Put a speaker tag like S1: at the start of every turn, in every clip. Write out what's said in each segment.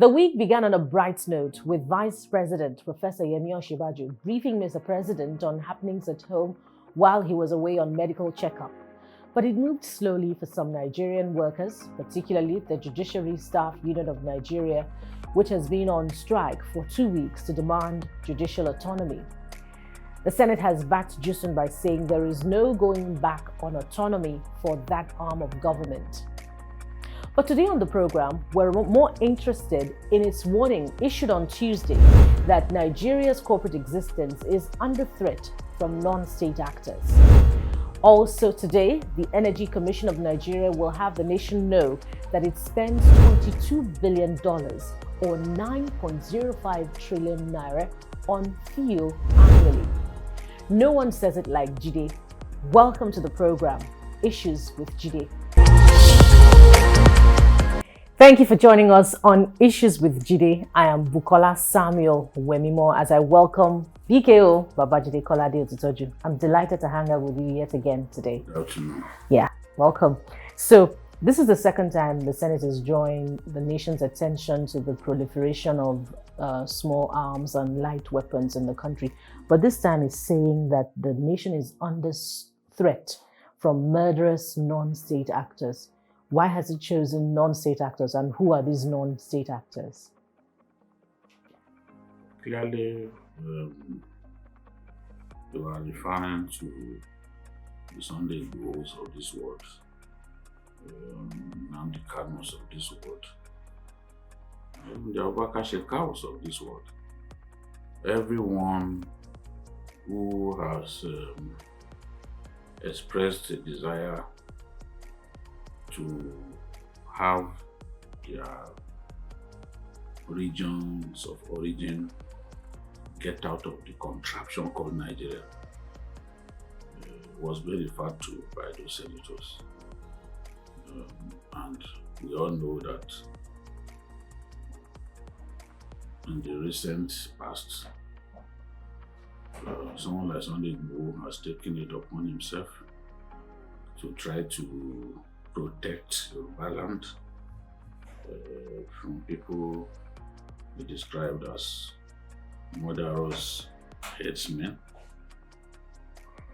S1: The week began on a bright note with Vice President Professor Yemi Osinbajo briefing Mr. President on happenings at home while he was away on medical checkup. But it moved slowly for some Nigerian workers, particularly the Judiciary Staff Union of Nigeria, which has been on strike for 2 weeks to demand judicial autonomy. The Senate has backed Jusun by saying there is no going back on autonomy for that arm of government. But today on the program, we're more interested in its warning issued on Tuesday that Nigeria's corporate existence is under threat from non-state actors. Also today, the Energy Commission of Nigeria will have the nation know that it spends $22 billion or 9.05 trillion naira on fuel annually. No one says it like Jide. Welcome to the program, Issues with Jide. Thank you for joining us on Issues with Jide. I am Bukola Samuel Wemimo as I welcome BKO Babajide Kolade-Otitoju. I'm delighted to hang out with you yet again today.
S2: Good afternoon.
S1: Yeah, welcome. So this is the second time the Senate has joined the nation's attention to the proliferation of small arms and light weapons in the country. But this time it's saying that the nation is under threat from murderous non-state actors. Why has it chosen non-state actors, and who are these non-state actors?
S2: Clearly, they were referring to the Sunday Igbohos of this world, and the Kanos of this world, the Abubakar Shekau of this world. Everyone who has expressed a desire to have their regions of origin get out of the contraption called Nigeria was being referred to by those senators. And we all know that in the recent past, someone like Sunday Igboho has taken it upon himself to try to protect Yoruba land from people he described as murderous headsmen.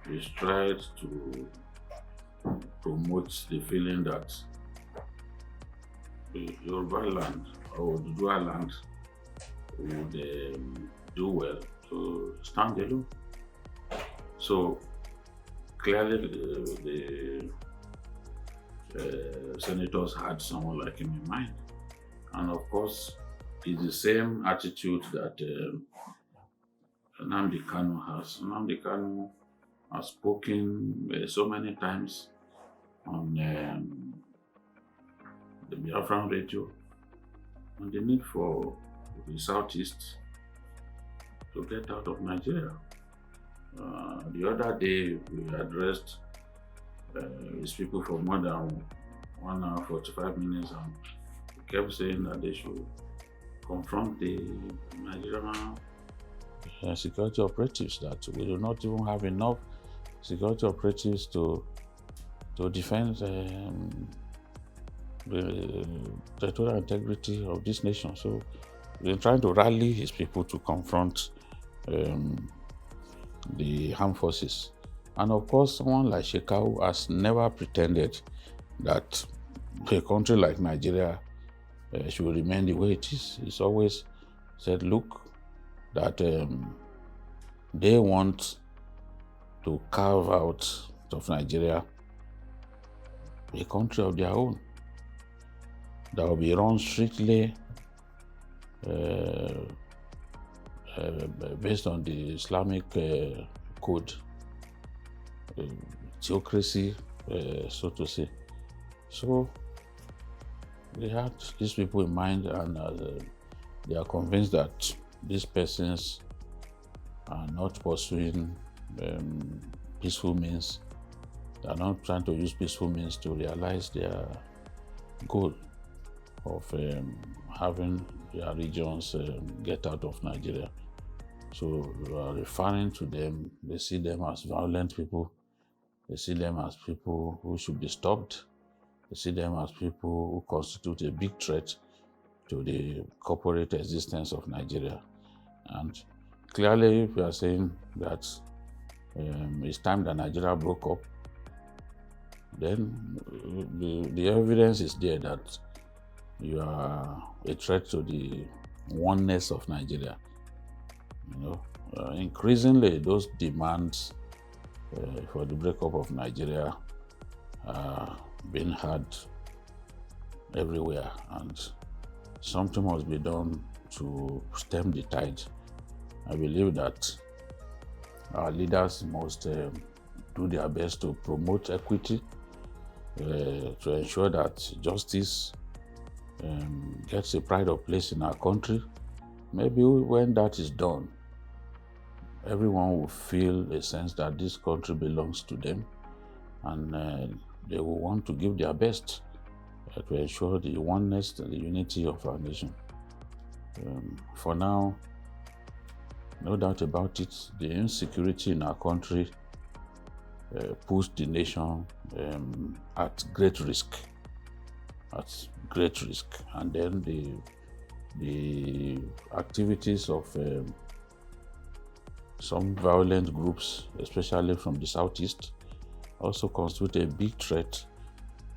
S2: He's tried to promote the feeling that the Yoruba land or the Dua land would do well to stand alone. So clearly the senators had someone like him in mind. And of course, it's the same attitude that Nnamdi Kanu has. Nnamdi Kanu has spoken so many times on the Biafran radio on the need for the Southeast to get out of Nigeria. The other day, we addressed his people for more than 1 hour 45 minutes, and he kept saying that they should confront the Nigerian security operatives, that we do not even have enough security operatives to defend the territorial integrity of this nation. So we're trying to rally his people to confront the armed forces. And of course, someone like Shekau has never pretended that a country like Nigeria should remain the way it is. He's always said, look, that they want to carve out of Nigeria a country of their own that will be run strictly based on the Islamic code. Theocracy, so to say. So they had these people in mind, and they are convinced that these persons are not pursuing peaceful means. They are not trying to use peaceful means to realize their goal of having their regions get out of Nigeria. So we are referring to them. They see them as violent people. They see them as people who should be stopped. They see them as people who constitute a big threat to the corporate existence of Nigeria. And clearly, we are saying that it's time that Nigeria broke up, then the evidence is there that you are a threat to the oneness of Nigeria. Increasingly, those demands for the breakup of Nigeria are being heard everywhere, and something must be done to stem the tide. I believe that our leaders must do their best to promote equity, to ensure that justice gets a pride of place in our country. Maybe when that is done, everyone will feel a sense that this country belongs to them, and they will want to give their best to ensure the oneness and the unity of our nation. For now, no doubt about it, the insecurity in our country puts the nation at great risk. And then the activities of some violent groups, especially from the southeast, also constitute a big threat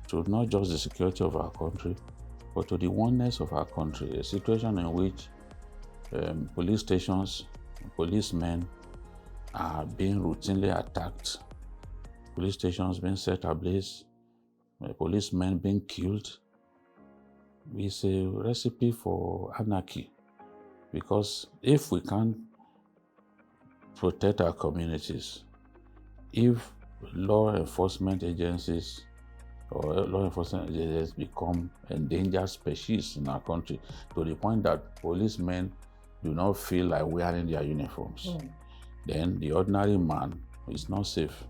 S2: to not just the security of our country, but to the oneness of our country. A situation in which police stations, policemen are being routinely attacked, police stations being set ablaze, policemen being killed, is a recipe for anarchy. Because if we can't protect our communities, if law enforcement agencies become endangered species in our country to the point that policemen do not feel like wearing their uniforms, then the ordinary man is not safe.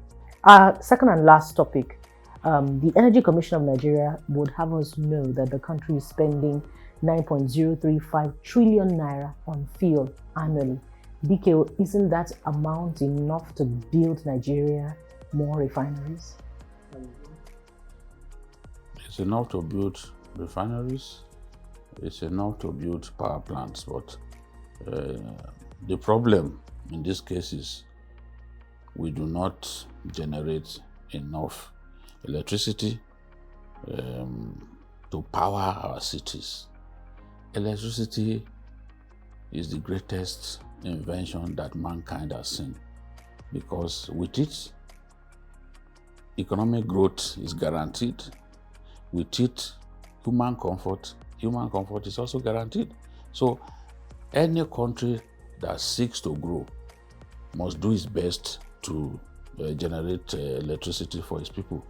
S1: Our second and last topic. The Energy Commission of Nigeria would have us know that the country is spending 9.035 trillion naira on fuel annually. DKO, isn't that amount enough to build Nigeria more refineries?
S2: It's enough to build refineries, it's enough to build power plants, but the problem in this case is we do not generate enough electricity to power our cities. Electricity is the greatest invention that mankind has seen, because with it, economic growth is guaranteed. With it, human comfort is also guaranteed. So any country that seeks to grow must do its best to generate electricity for its people.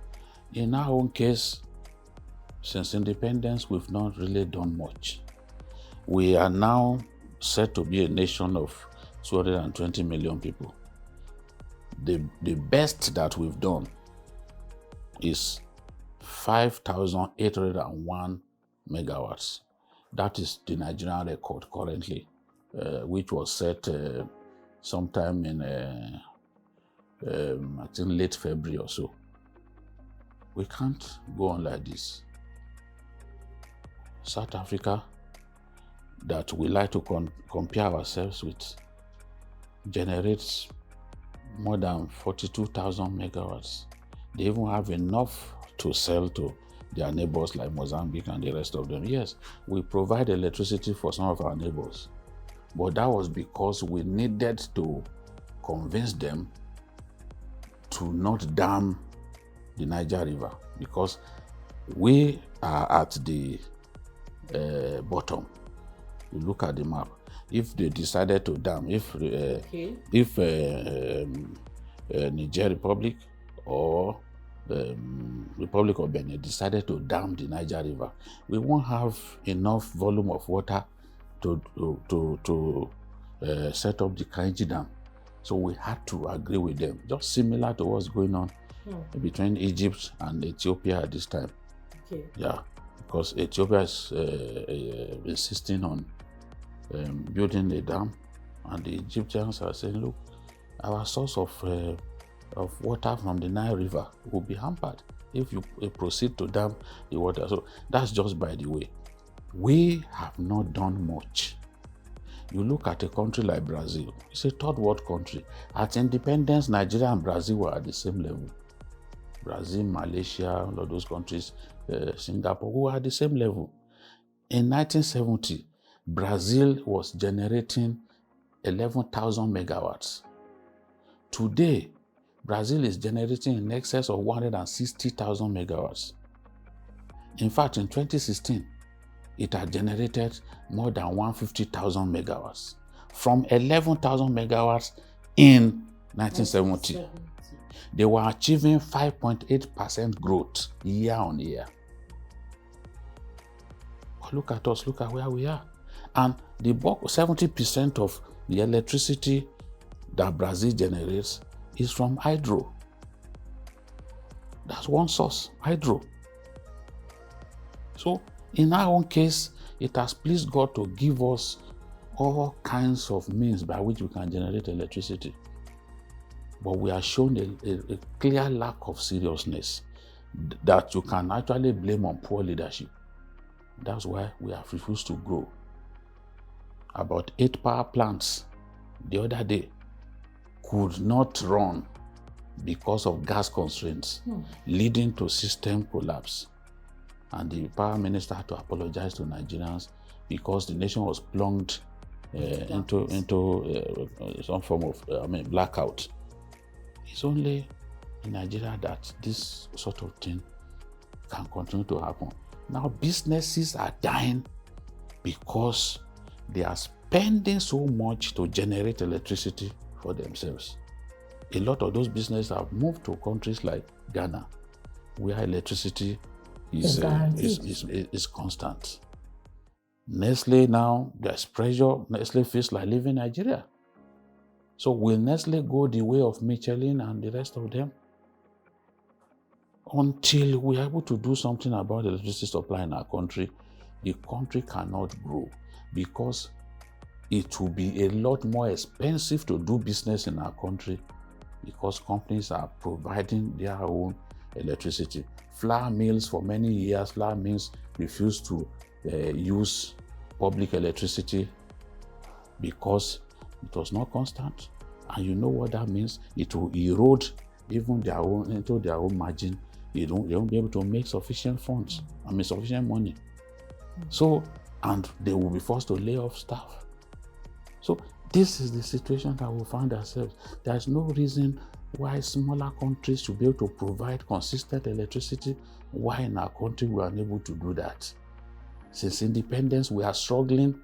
S2: In our own case, since independence, we've not really done much. We are now said to be a nation of 220 million people. The best that we've done is 5,801 megawatts. That is the Nigerian record currently, which was set sometime in, I think, late February or so. We can't go on like this. South Africa, that we like to compare ourselves with, generates more than 42,000 megawatts. They even have enough to sell to their neighbors like Mozambique and the rest of them. Yes, we provide electricity for some of our neighbors, but that was because we needed to convince them to not dam the Niger River, because we are at the bottom. You look at the map. If they decided to dam, if Niger Republic or Republic of Benin decided to dam the Niger River, we won't have enough volume of water to set up the Kainji Dam. So we had to agree with them, just similar to what's going on between Egypt and Ethiopia at this time. Yeah, because Ethiopia is insisting on building a dam, and the Egyptians are saying, look, our source of water from the Nile River will be hampered if you proceed to dam the water. So that's just by the way. we have not done much. You look at a country like Brazil, it's a third world country. At independence, Nigeria and Brazil were at the same level. Brazil, Malaysia, all of those countries, Singapore, who were at the same level. In 1970, Brazil was generating 11,000 megawatts. Today, Brazil is generating in excess of 160,000 megawatts. In fact, in 2016, it had generated more than 150,000 megawatts from 11,000 megawatts in 1970. They were achieving 5.8% growth year on year. But look at us, look at where we are. And the bulk, 70% of the electricity that Brazil generates is from hydro. That's one source, hydro. So in our own case, it has pleased God to give us all kinds of means by which we can generate electricity. But we are shown a clear lack of seriousness that you can actually blame on poor leadership. That's why we have refused to grow. About 8 power plants the other day could not run because of gas constraints, leading to system collapse. And the power minister had to apologize to Nigerians because the nation was plunged into some form of blackout. It's only in Nigeria that this sort of thing can continue to happen. Now businesses are dying because they are spending so much to generate electricity for themselves. A lot of those businesses have moved to countries like Ghana, where electricity is constant. Nestle now, there's pressure. Nestle feels like leaving Nigeria. So will Nestle go the way of Michelin and the rest of them? Until we are able to do something about the electricity supply in our country, the country cannot grow because it will be a lot more expensive to do business in our country because companies are providing their own electricity. Flour mills, for many years, flour mills refused to use public electricity because it was not constant. And you know what that means? It will erode even into their own margin. They won't be able to make sufficient funds, sufficient money. So, and they will be forced to lay off staff. So this is the situation that we find ourselves. There's no reason why smaller countries should be able to provide consistent electricity. Why in our country we are unable to do that? Since independence, we are struggling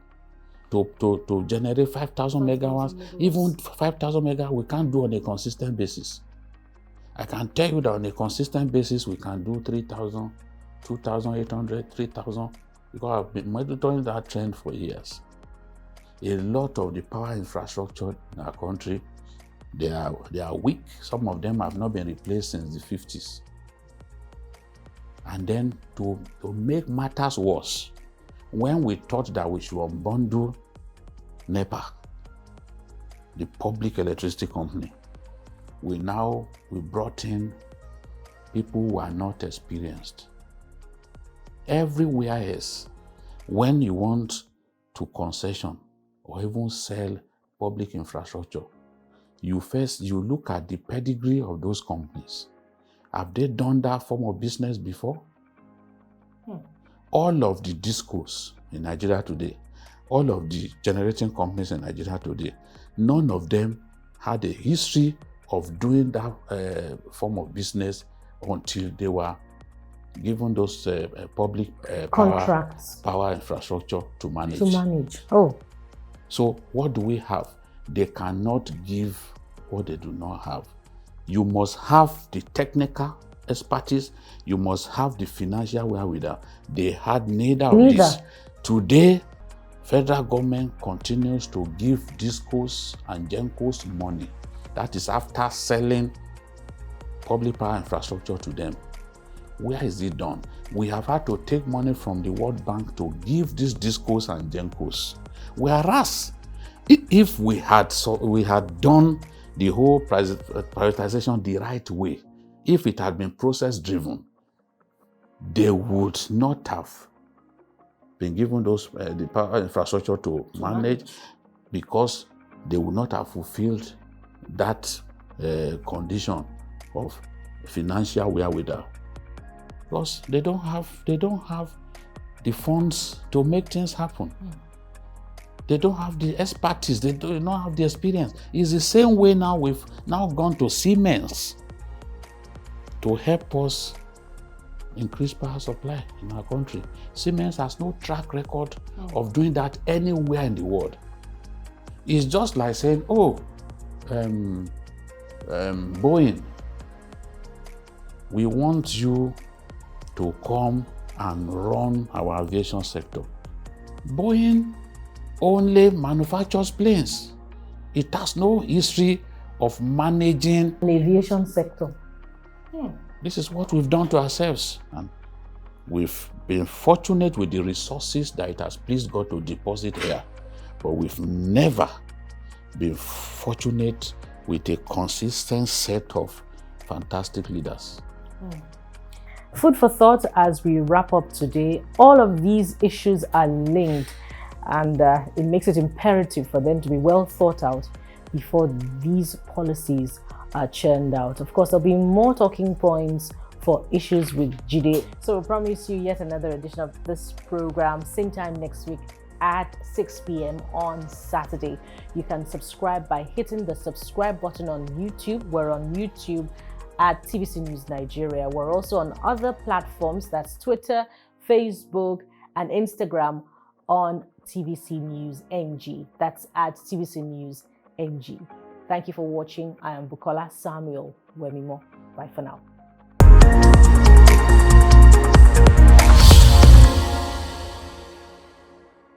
S2: to generate 5,000 megawatts. Even 5,000 megawatts we can't do on a consistent basis. I can tell you that on a consistent basis we can do 3,000, 2,800, 3,000 because I've been monitoring that trend for years. A lot of the power infrastructure in our country, they are weak. Some of them have not been replaced since the 50s. And then to make matters worse, when we thought that we should unbundle NEPA, the public electricity company, we brought in people who are not experienced. Everywhere else, when you want to concession or even sell public infrastructure, you look at the pedigree of those companies. Have they done that form of business before? All of the discos in Nigeria today, all of the generating companies in Nigeria today, none of them had a history of doing that form of business until they were given those public power infrastructure to manage.
S1: Oh.
S2: So what do we have? They cannot give what they do not have. You must have the technical expertise. You must have the financial wherewithal. They had neither of this. Today, federal government continues to give discos and gencos money. That is after selling public power infrastructure to them. Where is it done? We have had to take money from the World Bank to give these discos and gencos. Whereas, if we had done the whole privatization the right way, if it had been process driven, they would not have been given the power infrastructure to manage, because they would not have fulfilled that condition of financial wherewithal, because they don't have the funds to make things happen. They don't have the expertise, they do not have the experience. It's the same way now. We've now gone to Siemens to help us increase power supply in our country. Siemens has no track record of doing that anywhere in the world. It's just like saying, Boeing, we want you to come and run our aviation sector. Boeing only manufactures planes. It has no history of managing
S1: the aviation sector.
S2: This is what we've done to ourselves, and we've been fortunate with the resources that it has pleased God to deposit here, but we've never been fortunate with a consistent set of fantastic leaders.
S1: Food for thought as we wrap up today. All of these issues are linked, and it makes it imperative for them to be well thought out before these policies are churned out. Of course, there'll be more talking points for issues with Jide. So we promise you yet another edition of this program, same time next week at 6 p.m. on Saturday. You can subscribe by hitting the subscribe button on YouTube. We're on YouTube at TVC News Nigeria. We're also on other platforms, that's Twitter, Facebook, and Instagram on TVC News NG. That's at TVC News NG. Thank you for watching. I am Bukola Samuel Wemimo. Bye for now.